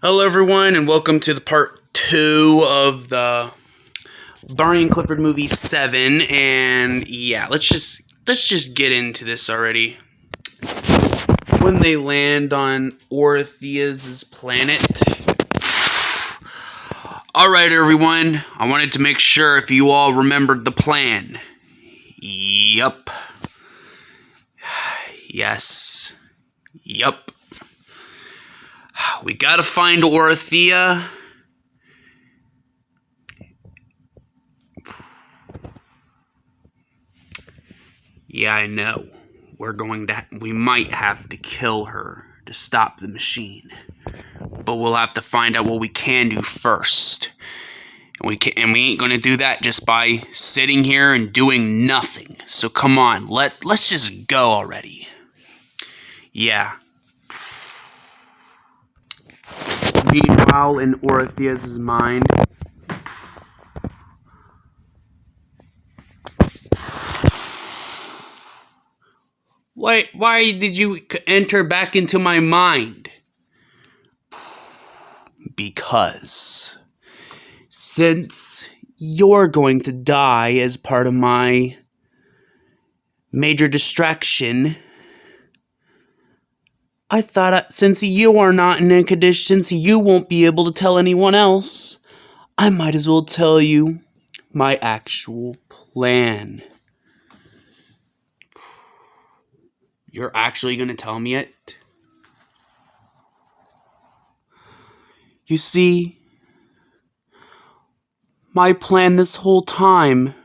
Hello, everyone, and welcome to the part 2 of the Barney and Clifford movie 7. And yeah, let's just get into this already. When they land on Orpheus's planet. Alright, everyone, I wanted to make sure if you all remembered the plan. Yup. Yes. Yup. We gotta find Orthea. Yeah, I know. We might have to kill her to stop the machine. But we'll have to find out what we can do first. And we ain't gonna do that just by sitting here and doing nothing. So come on, let's just go already. Yeah. Meanwhile, in Orpheus's mind, why did you enter back into my mind? Because since you're going to die as part of my major distraction, I thought since you are not in a condition, since you won't be able to tell anyone else, I might as well tell you my actual plan. You're actually going to tell me it? You see, my plan this whole time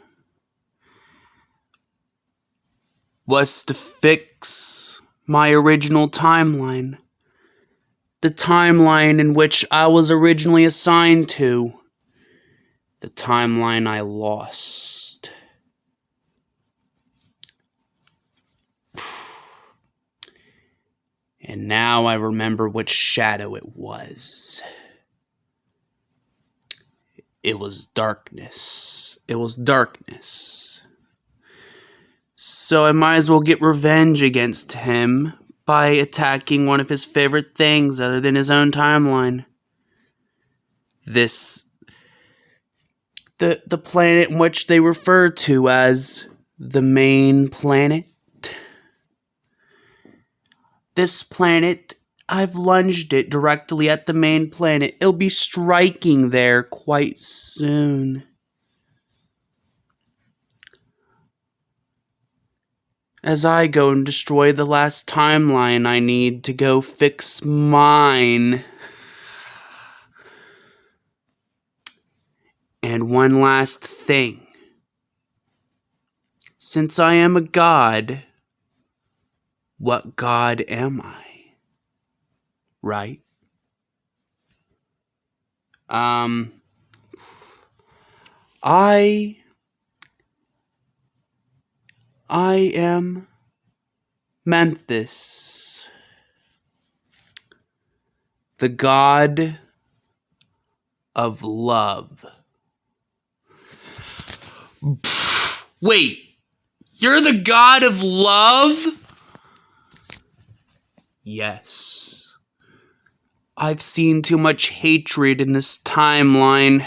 was to fix my original timeline. The timeline in which I was originally assigned to. The timeline I lost. And now I remember which shadow it was. It was darkness. It was darkness. So I might as well get revenge against him by attacking one of his favorite things other than his own timeline. The planet in which they refer to as the main planet. This planet, I've lunged it directly at the main planet. It'll be striking there quite soon. As I go and destroy the last timeline I need to go fix mine. And one last thing. Since I am a god, what god am I? Right? I am Memphis, the god of love. Wait, you're the god of love? Yes. I've seen too much hatred in this timeline.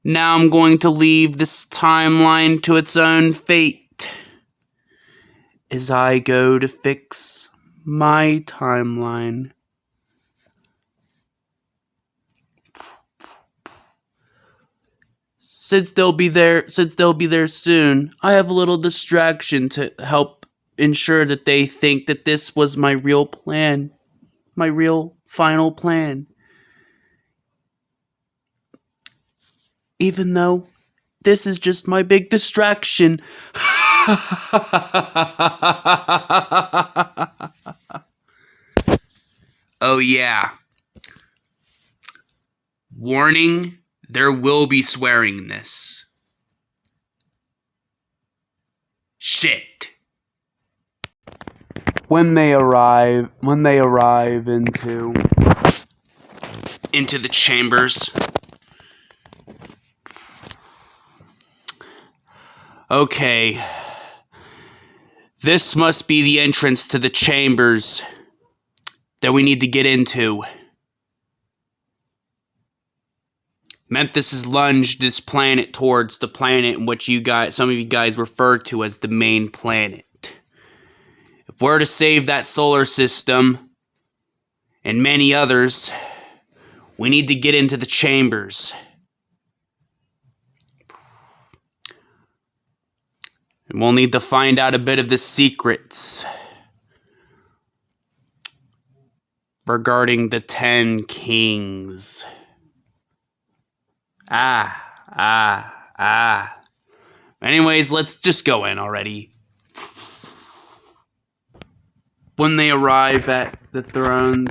Now I'm going to leave this timeline to its own fate as I go to fix my timeline. Since they'll be there soon, I have a little distraction to help ensure that they think that this was my real plan. My real final plan. Even though this is just my big distraction. Oh yeah. Warning, there will be swearing in this. Shit. When they arrive into the chambers. Okay. This must be the entrance to the chambers that we need to get into. Memphis has lunged this planet towards the planet in which some of you guys refer to as the main planet. If we're to save that solar system and many others, we need to get into the chambers. And we'll need to find out a bit of the secrets regarding the 10 kings. Anyways, let's just go in already. When they arrive at the throne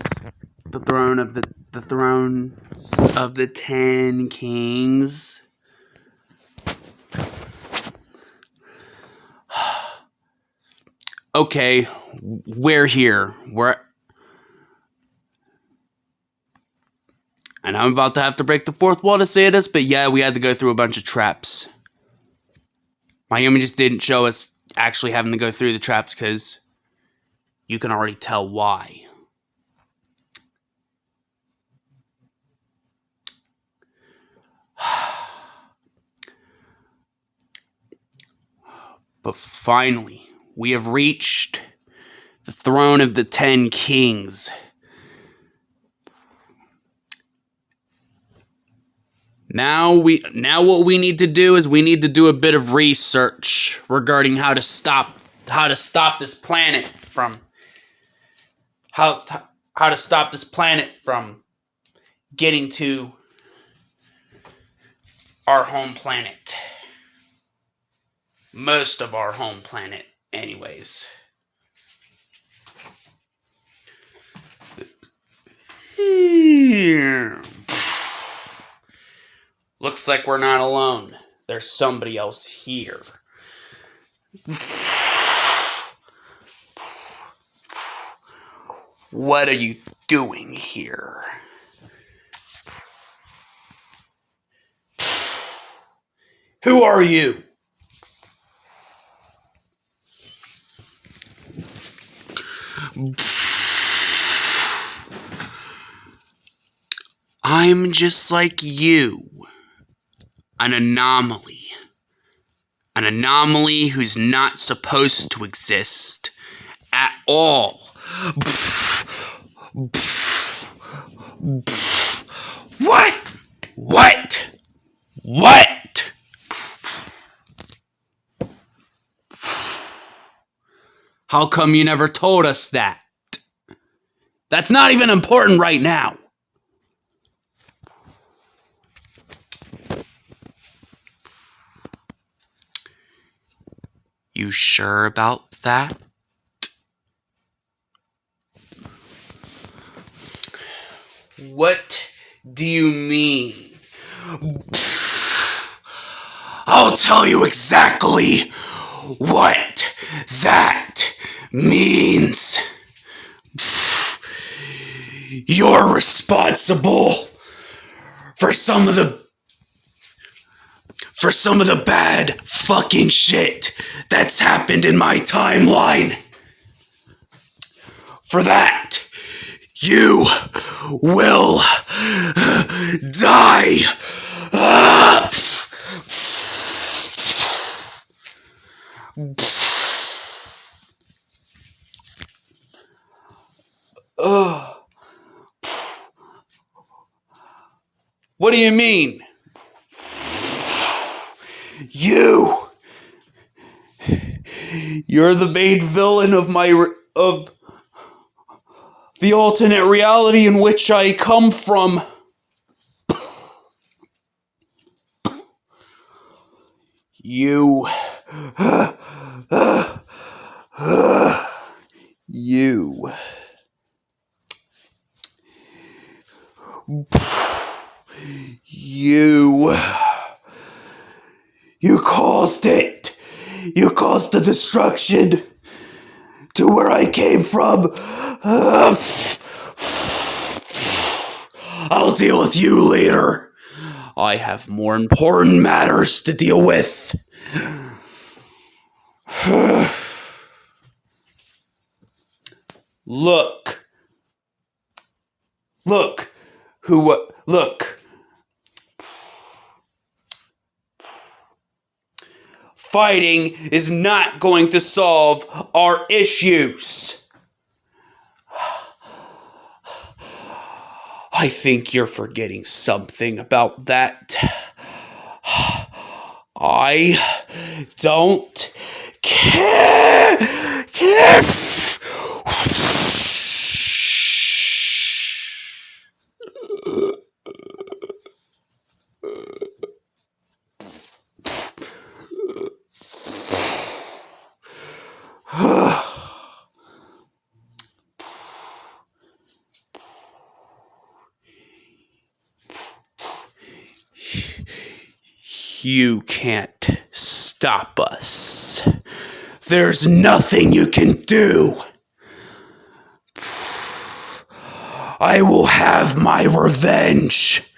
of the 10 kings. Okay, we're here. And I'm about to have to break the fourth wall to say this, but yeah, we had to go through a bunch of traps. My images didn't show us actually having to go through the traps because you can already tell why. But finally, we have reached the throne of the 10 kings. Now what we need to do is we need to do a bit of research regarding how to stop this planet from getting to our home planet. Most of our home planet, anyways. Looks like we're not alone. There's somebody else here. What are you doing here? Who are you? I'm just like you. An anomaly. An anomaly who's not supposed to exist at all. What? How come you never told us that? That's not even important right now. You sure about that? What do you mean? I'll tell you exactly what that means. You're responsible for some of the bad fucking shit that's happened in my timeline. For that, you will die. What do you mean? You're the main villain of the alternate reality in which I come from. You. You caused it. You caused the destruction to where I came from. I'll deal with you later. I have more important matters to deal with. Look. fighting is not going to solve our issues. I think you're forgetting something about that. I don't care. You can't stop us. There's nothing you can do. I will have my revenge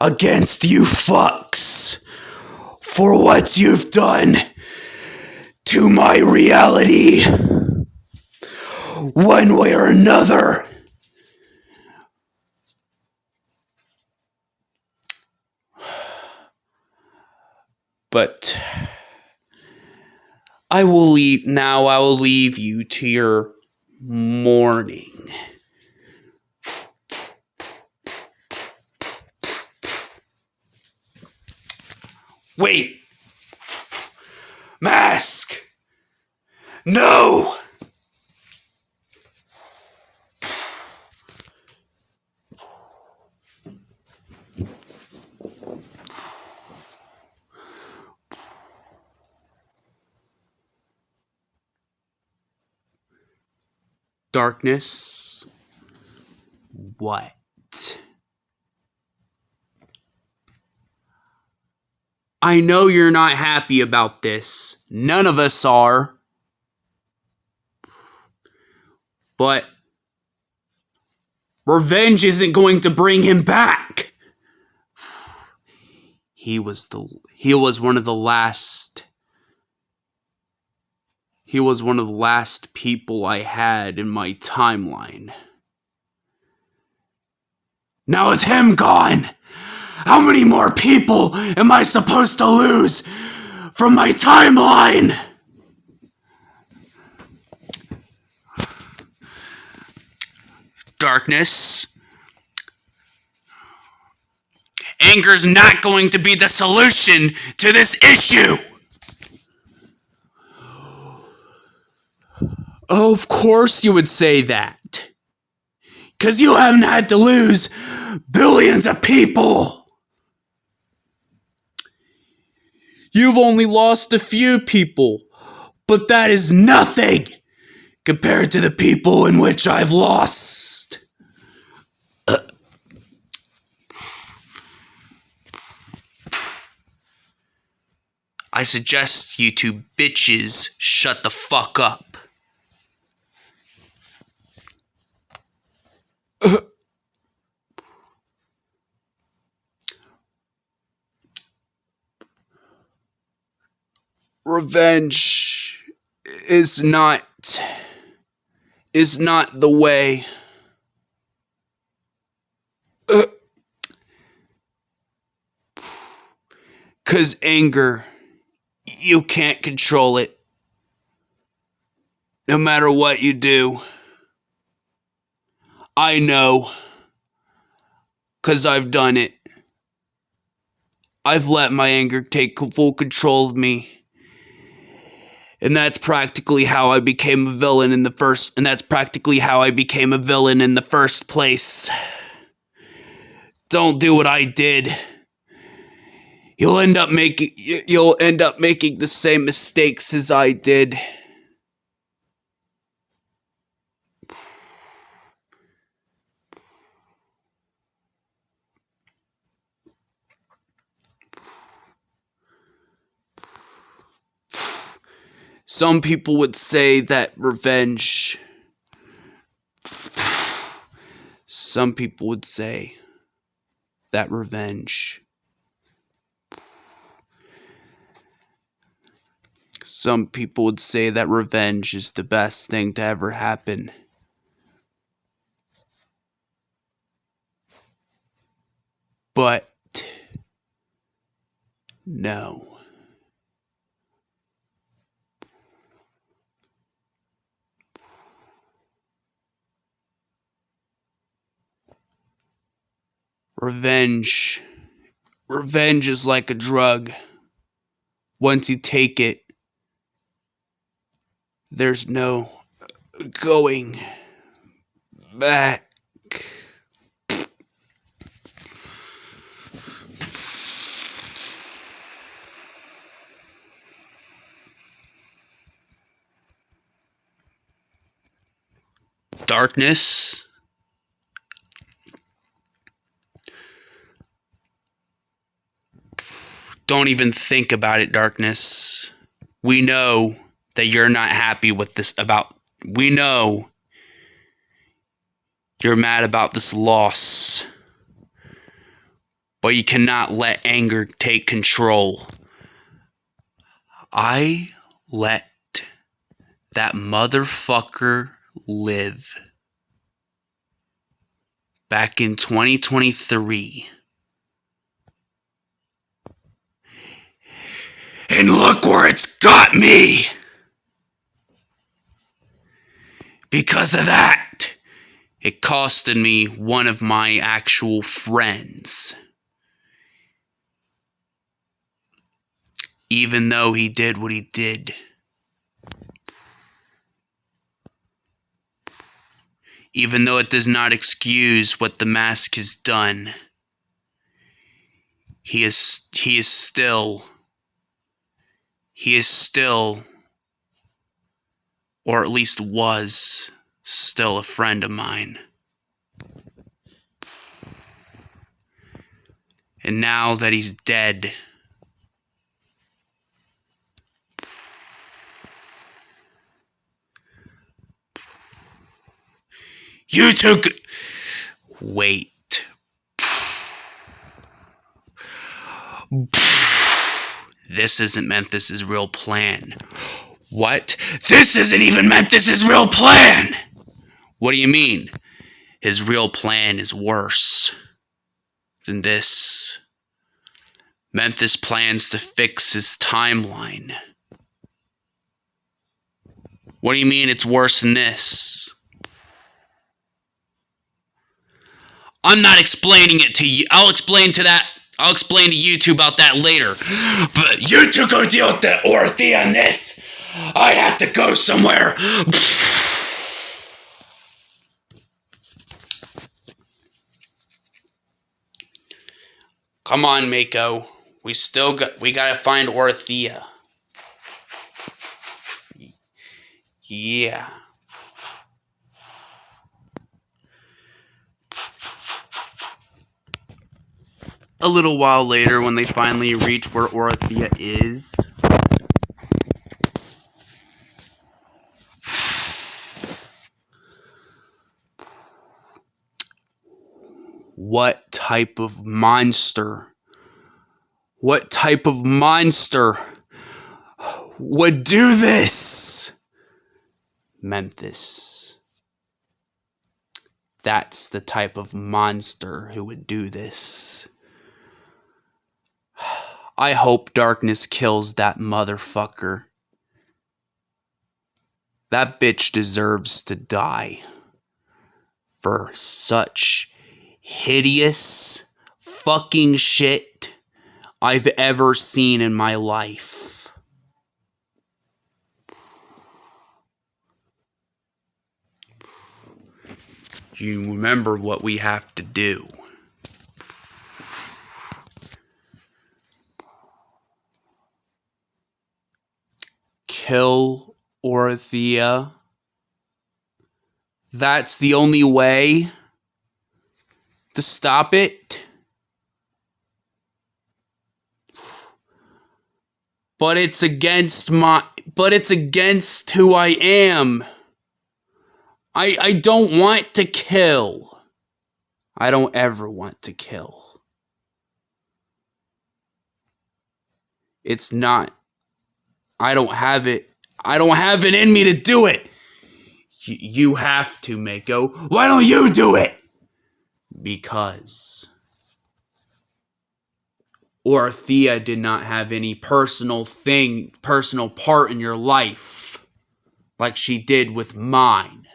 against you fucks for what you've done to my reality. One way or another. But I will leave you to your mourning. Wait! Mask! No! Darkness. What? I know you're not happy about this. None of us are. But revenge isn't going to bring him back. He was one of the last people I had in my timeline. Now with him gone, how many more people am I supposed to lose from my timeline? Darkness. Anger's not going to be the solution to this issue. Of course you would say that. 'Cause you haven't had to lose billions of people. You've only lost a few people, but that is nothing compared to the people in which I've lost. I suggest you two bitches shut the fuck up. Revenge is not the way. 'Cause anger, you can't control it. No matter what you do. I know. 'Cause I've done it. I've let my anger take full control of me. And that's practically how I became a villain in the first place. Don't do what I did. You'll end up making the same mistakes as I did. Some people would say that revenge. Some people would say that revenge. Some people would say that revenge is the best thing to ever happen. But no. Revenge. Revenge is like a drug. Once you take it, there's no going back. Darkness. Don't even think about it, Darkness. We know that you're not happy with this we know you're mad about this loss. But you cannot let anger take control. I let that motherfucker live. Back in 2023. And look where it's got me! Because of that, it costed me one of my actual friends. Even though he did what he did. Even though it does not excuse what the mask has done. He is still, or at least was, still a friend of mine. And now that he's dead, you took... Wait. This isn't meant this is real plan. What? This isn't even meant this is real plan! What do you mean? His real plan is worse than this. Memphis plans to fix his timeline. What do you mean it's worse than this? I'm not explaining it to you. I'll explain to you two about that later. But you two go deal with the Orthea on this. I have to go somewhere. Come on, Mako. We gotta find Orthea. Yeah. A little while later, when they finally reach where Orthea is, what type of monster would do this? Memphis. That's the type of monster who would do this. I hope Darkness kills that motherfucker. That bitch deserves to die for such hideous fucking shit I've ever seen in my life. You remember what we have to do. Kill Orthea. That's the only way to stop it. But it's against who I am. I don't want to kill. I don't ever want to kill. It's not. I don't have it in me to do it. You have to, Mako. Why don't you do it? Because Orthea did not have any personal part in your life like she did with mine.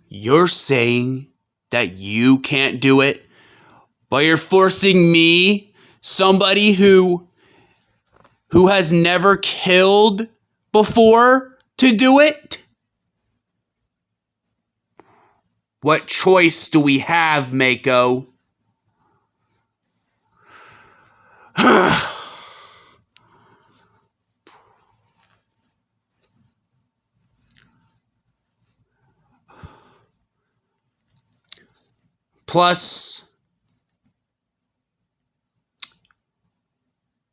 You're saying that you can't do it, but you're forcing me, somebody who has never killed before, to do it? What choice do we have, Mako? Plus,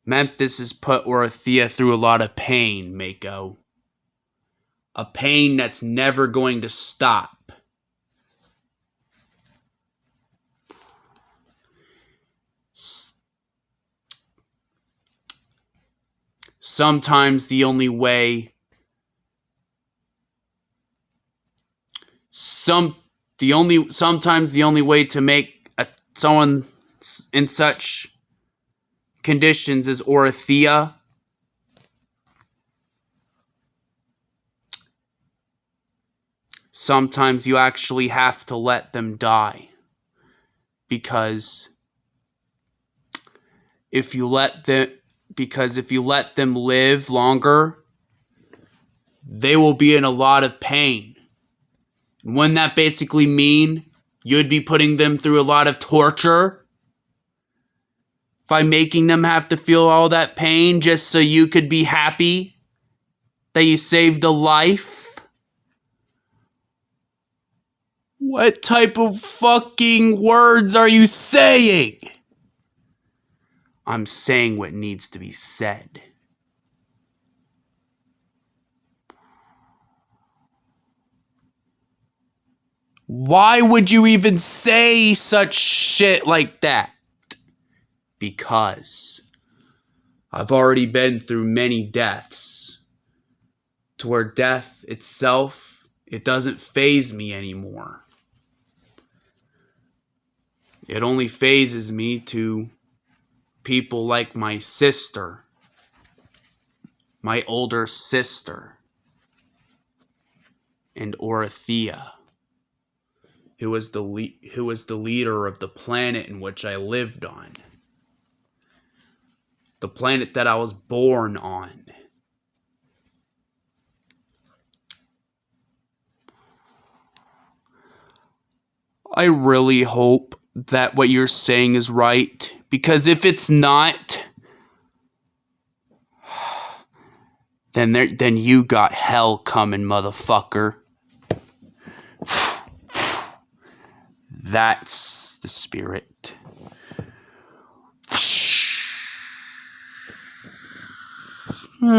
Memphis has put Orothea through a lot of pain, Mako. A pain that's never going to stop. Sometimes the only way to make someone in such conditions as Orothea sometimes you actually have to let them die. Because if you let them live longer, they will be in a lot of pain. And wouldn't that basically mean you'd be putting them through a lot of torture? By making them have to feel all that pain just so you could be happy that you saved a life? What type of fucking words are you saying? I'm saying what needs to be said. Why would you even say such shit like that? Because I've already been through many deaths, to where death itself, it doesn't faze me anymore. It only phases me to people like my sister, my older sister, and Orothea, who was the leader of the planet in which I lived on. The planet that I was born on. I really hope that what you're saying is right, because if it's not, then you got hell coming, motherfucker. That's the spirit. I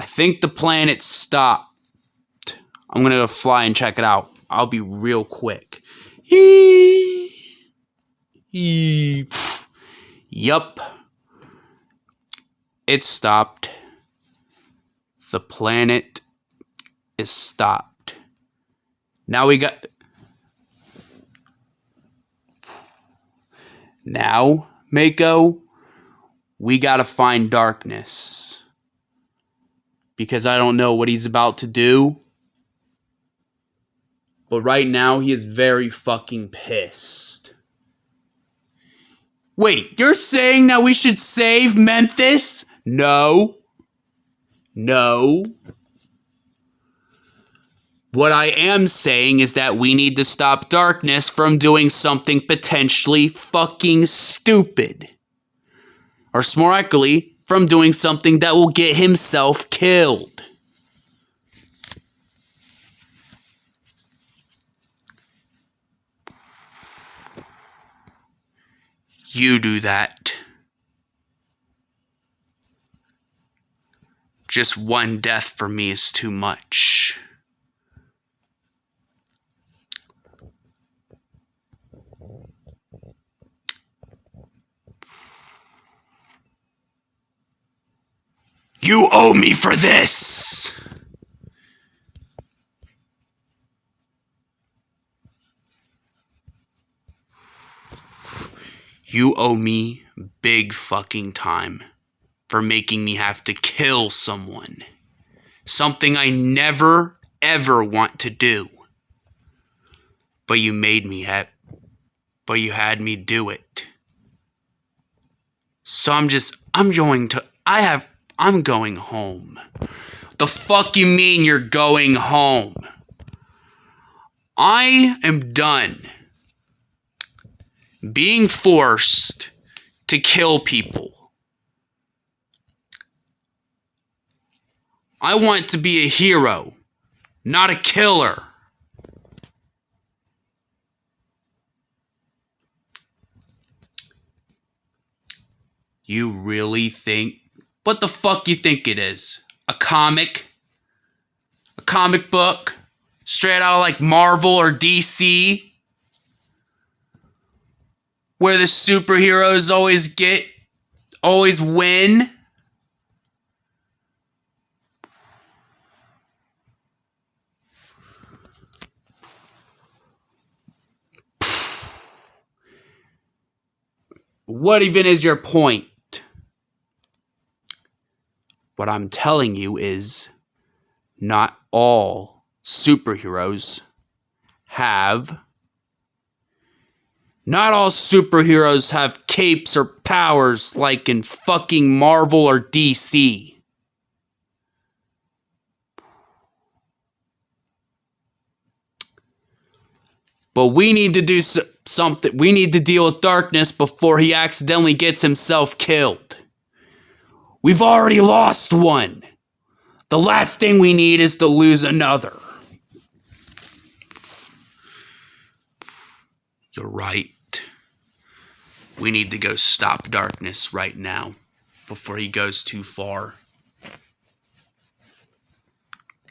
think the planet stopped. I'm gonna go fly and check it out. I'll be real quick. Yup. It stopped. The planet is stopped. Now, Mako, we gotta find darkness. Because I don't know what he's about to do. But right now, he is very fucking pissed. Wait, you're saying that we should save Memphis? No. What I am saying is that we need to stop Darkness from doing something potentially fucking stupid. Or more accurately, from doing something that will get himself killed. You do that. Just one death for me is too much. You owe me for this! You owe me big fucking time for making me have to kill someone Something I never, ever want to do. But you made me but you had me do it. So I'm going home. The fuck you mean you're going home? I am done being forced to kill people. I want to be a hero, not a killer. You really think... What the fuck you think it is? A comic? A comic book? Straight out of like Marvel or DC? Where the superheroes always win? What even is your point? What I'm telling you is not all superheroes have capes or powers like in fucking Marvel or DC. But we need to do something. We need to deal with darkness before he accidentally gets himself killed. We've already lost one. The last thing we need is to lose another. You're right. We need to go stop darkness right now before he goes too far.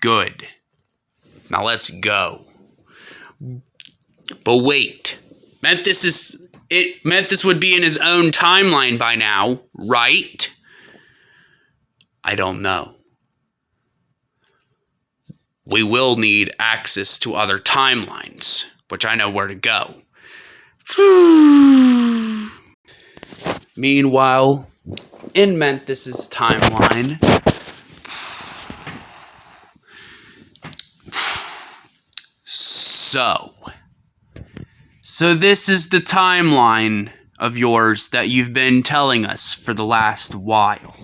Good. Now let's go. But wait. Mantis would be in his own timeline by now, right? I don't know. We will need access to other timelines, which I know where to go. Meanwhile, in Mantis's timeline, So this is the timeline of yours that you've been telling us for the last while.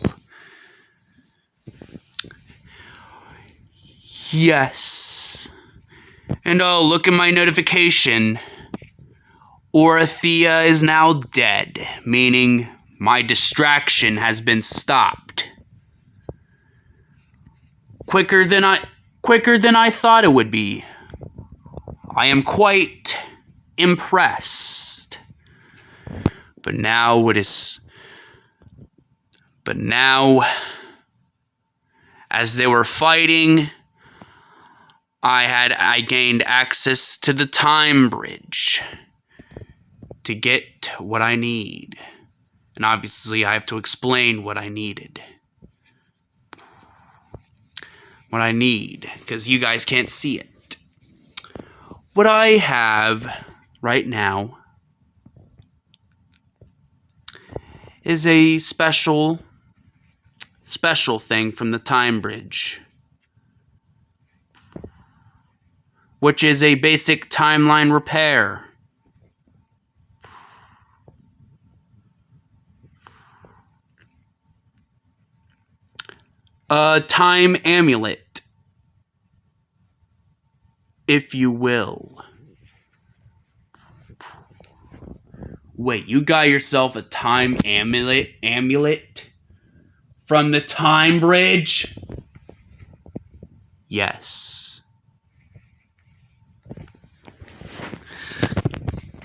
Yes. And oh, look at my notification. Orathea is now dead, meaning my distraction has been stopped. Quicker than I thought it would be. I am quite impressed. But now, as they were fighting, I gained access to the time bridge to get what I need. And obviously I have to explain what I needed. What I need, because you guys can't see it. What I have right now is a special thing from the time bridge, which is a basic timeline repair. A time amulet, if you will. Wait, you got yourself a time amulet from the time bridge? Yes.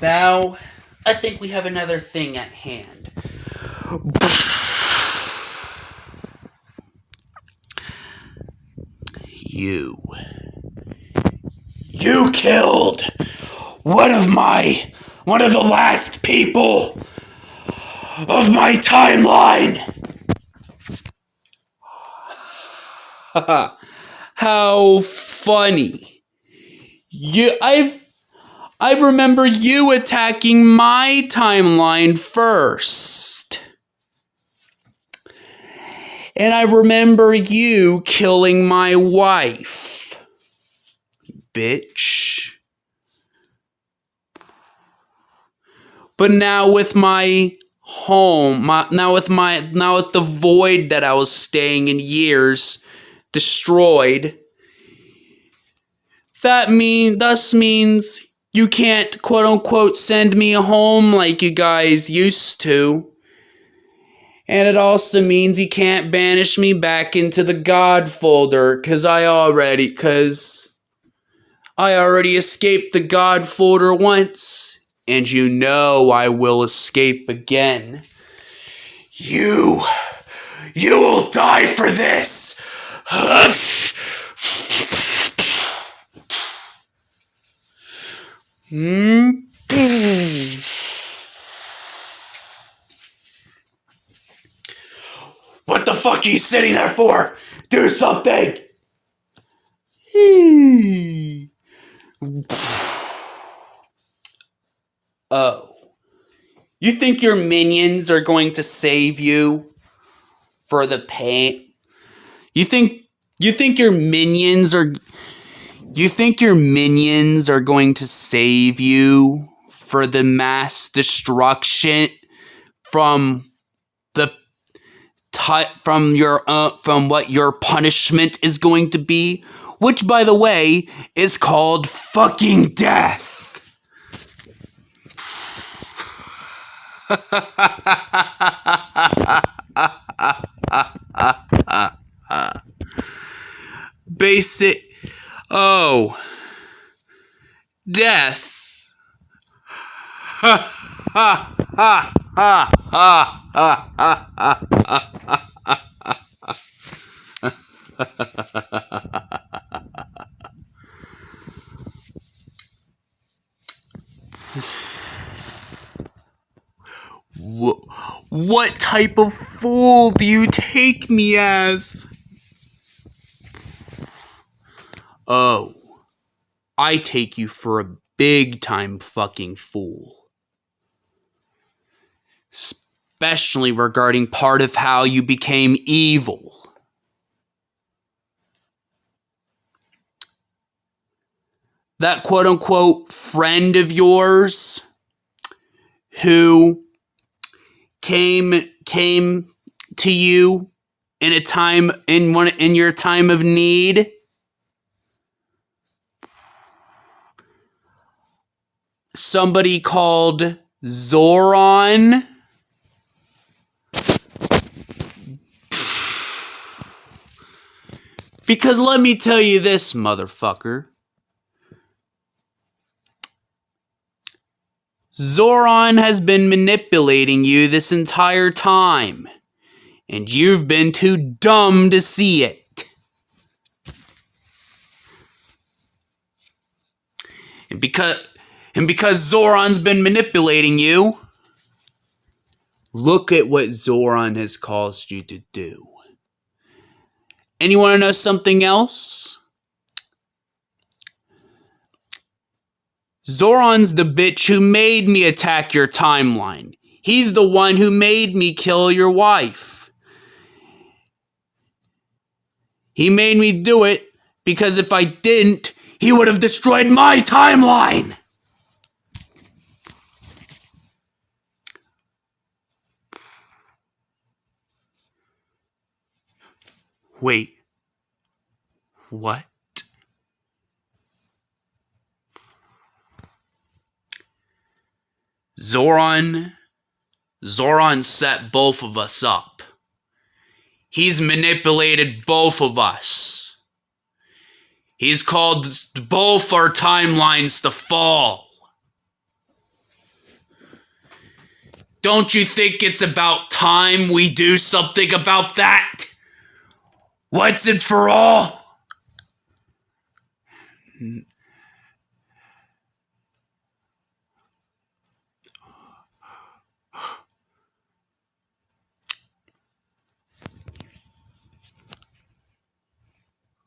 Now, I think we have another thing at hand. You killed one of the last people of my timeline. How funny. I remember you attacking my timeline first. And I remember you killing my wife. Bitch. But now with my home, now with the void that I was staying in years destroyed, thus means you can't quote unquote send me home like you guys used to. And it also means you can't banish me back into the God folder because I already escaped the God folder once. And you know I will escape again. You will die for this! What the fuck are you sitting there for? Do something! Oh. You think your minions are going to save you for the pain? You think your minions are going to save you for the mass destruction from what your punishment is going to be, which by the way is called fucking death. Basic. Oh. Death. Ha ha ha ha ha ha What type of fool do you take me as? Oh, I take you for a big time fucking fool. Especially regarding part of how you became evil. That quote unquote friend of yours who came to you in your time of need. Somebody called Zoran. Because let me tell you this, motherfucker. Zoran has been manipulating you this entire time. And you've been too dumb to see it. And because Zoran's been manipulating you, look at what Zoran has caused you to do. And you want to know something else? Zoran's the bitch who made me attack your timeline. He's the one who made me kill your wife. He made me do it because if I didn't, he would have destroyed my timeline. Wait. What? Zoran set both of us up. He's manipulated both of us. He's called both our timelines to fall. Don't you think it's about time we do something about that? Once and for all?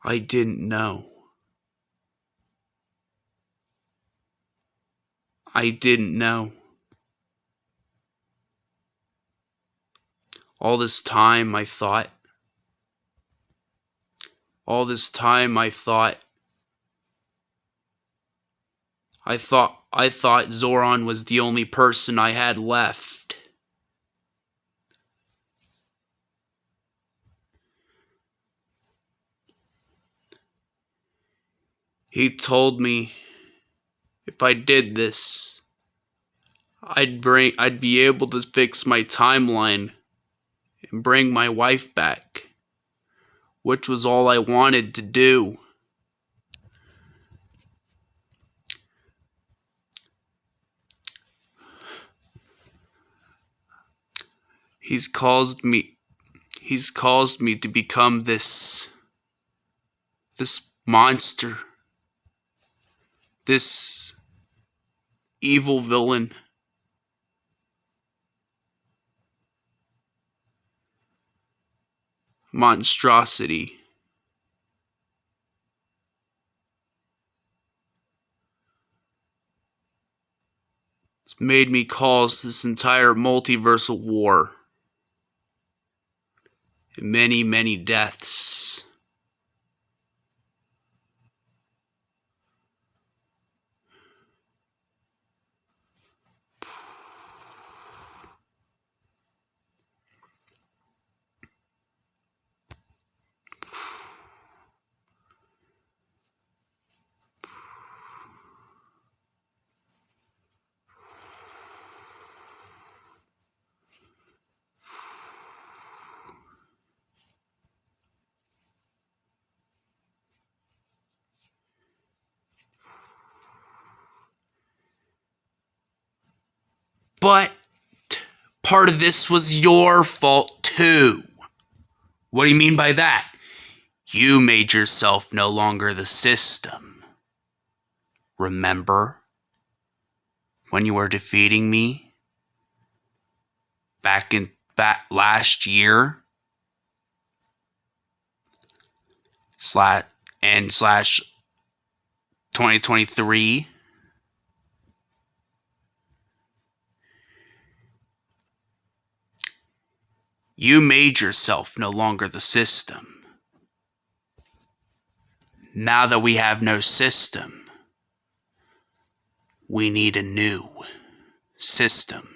I didn't know. I didn't know. All this time I thought All this time I thought Zoran was the only person I had left. He told me if I did this, I'd be able to fix my timeline and bring my wife back, which was all I wanted to do. He's caused me to become this monster, this evil villain. Monstrosity. It's made me cause this entire multiversal war. And many, many deaths. But part of this was your fault too. What do you mean by that? You made yourself no longer the system. Remember when you were defeating me back last year? slash 2023? You made yourself no longer the system. Now that we have no system, we need a new system.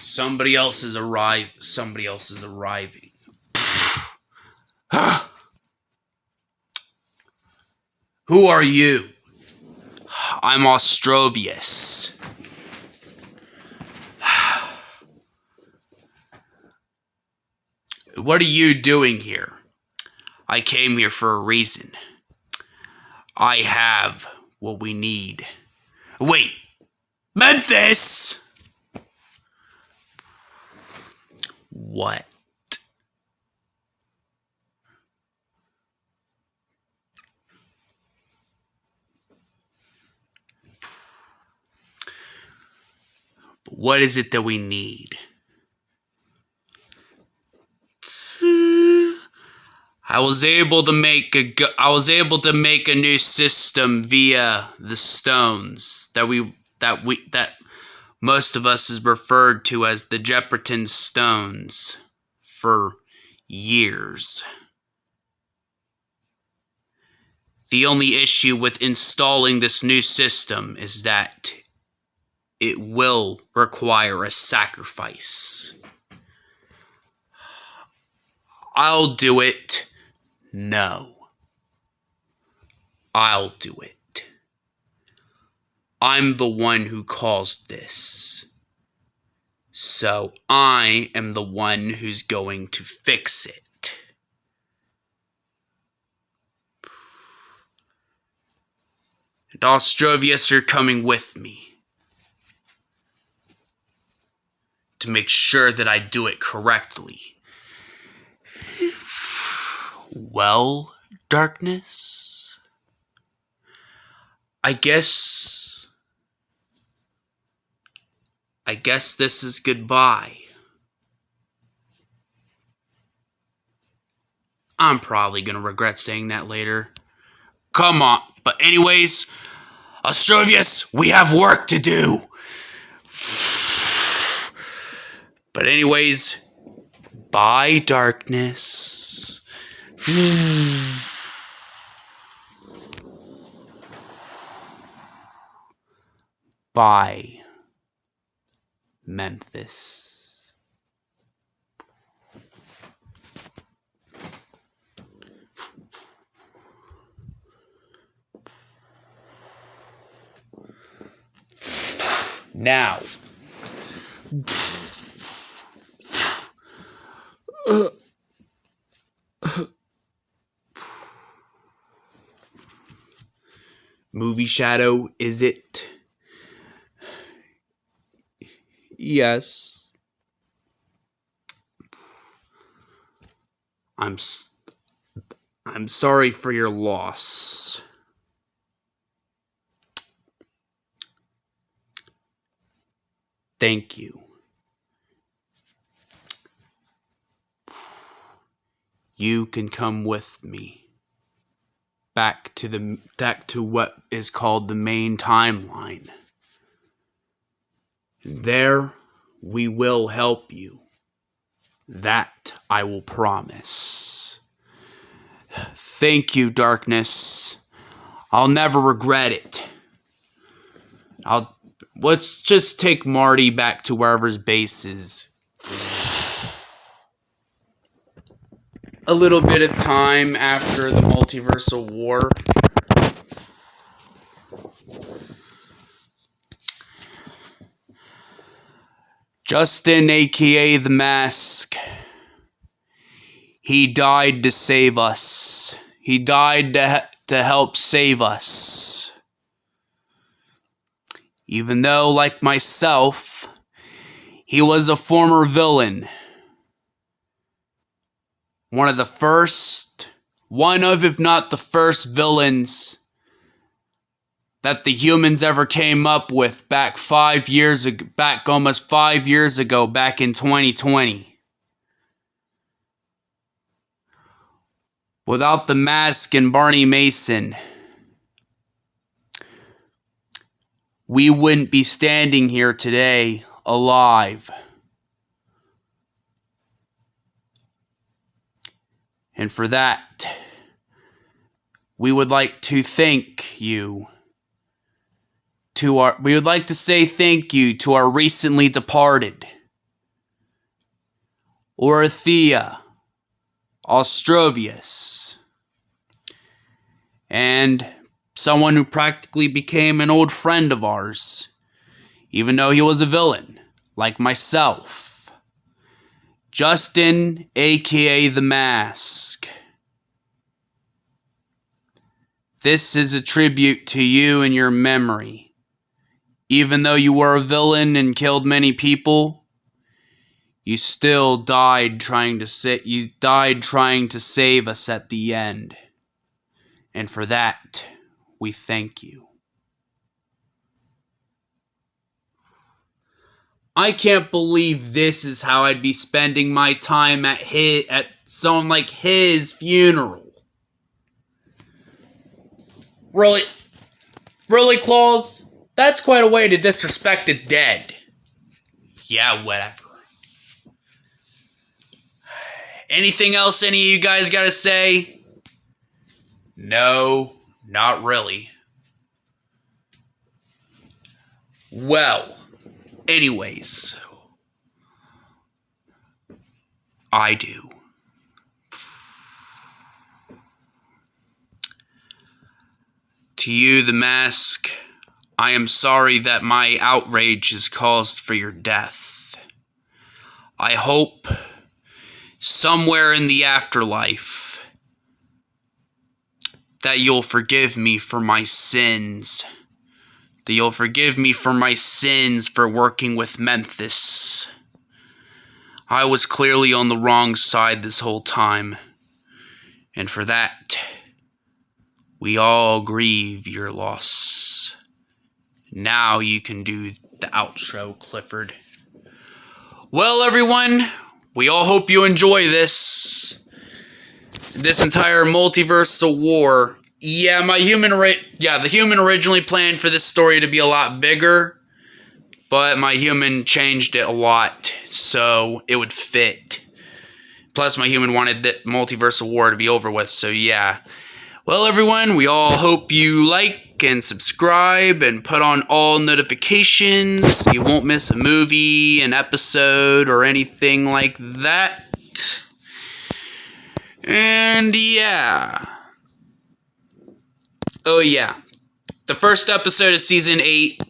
Somebody else is arriving. Who are you? I'm Ostrovius. What are you doing here? I came here for a reason. I have what we need. Wait! Memphis! What? What is it that we need? I was able to make a new system via the stones that most of us has referred to as the Jepperton stones for years. The only issue with installing this new system is that it will require a sacrifice. I'll do it. No. I'll do it. I'm the one who caused this. So I am the one who's going to fix it. And Ostrovius, you're coming with me. To make sure that I do it correctly. Well, darkness, I guess this is goodbye. I'm probably gonna regret saying that later. Come on. But anyways, Ostrovius, we have work to do. But anyways, bye, darkness. Bye, Memphis. Now. Movie shadow, is it? Yes. I'm sorry for your loss. Thank you. You can come with me back to what is called the main timeline. There we will help you. That I will promise. Thank you, darkness. I'll never regret it. Let's just take Marty back to wherever his base is. A little bit of time after the Multiversal War. Justin, aka The Mask. He died to save us. He died to help save us. Even though, like myself, he was a former villain. One of, if not the first villains that the humans ever came up with back almost 5 years ago, back in 2020. Without the Mask and Barney Mason, we wouldn't be standing here today alive. And for that, we would like to thank you. We would like to say thank you to our recently departed Orothea, Ostrovius, and someone who practically became an old friend of ours, even though he was a villain, like myself. Justin, aka The Mask. This is a tribute to you and your memory. Even though you were a villain and killed many people, you still died trying to save us at the end. And for that, we thank you. I can't believe this is how I'd be spending my time at someone like his funeral. Really? Really, Claus? That's quite a way to disrespect the dead. Yeah, whatever. Anything else any of you guys gotta say? No, not really. Well, anyways, I do. To you, The Mask, I am sorry that my outrage has caused for your death. I hope somewhere in the afterlife that you'll forgive me for my sins. That you'll forgive me for my sins for working with Memphis. I was clearly on the wrong side this whole time. And for that, we all grieve your loss. Now you can do the outro, Clifford. Well, everyone, we all hope you enjoy this. this entire multiversal war. Yeah, the human originally planned for this story to be a lot bigger, but my human changed it a lot so it would fit. Plus, my human wanted the multiversal war to be over with, so yeah. Well, everyone, we all hope you like and subscribe and put on all notifications so you won't miss a movie, an episode, or anything like that. And yeah. Oh yeah. The first episode of Season 8,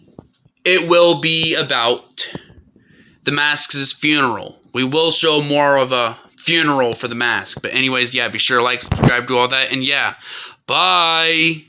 it will be about the Mask's funeral. We will show more of a funeral for the Mask. But anyways, yeah, be sure to like, subscribe, do all that, and yeah. Bye!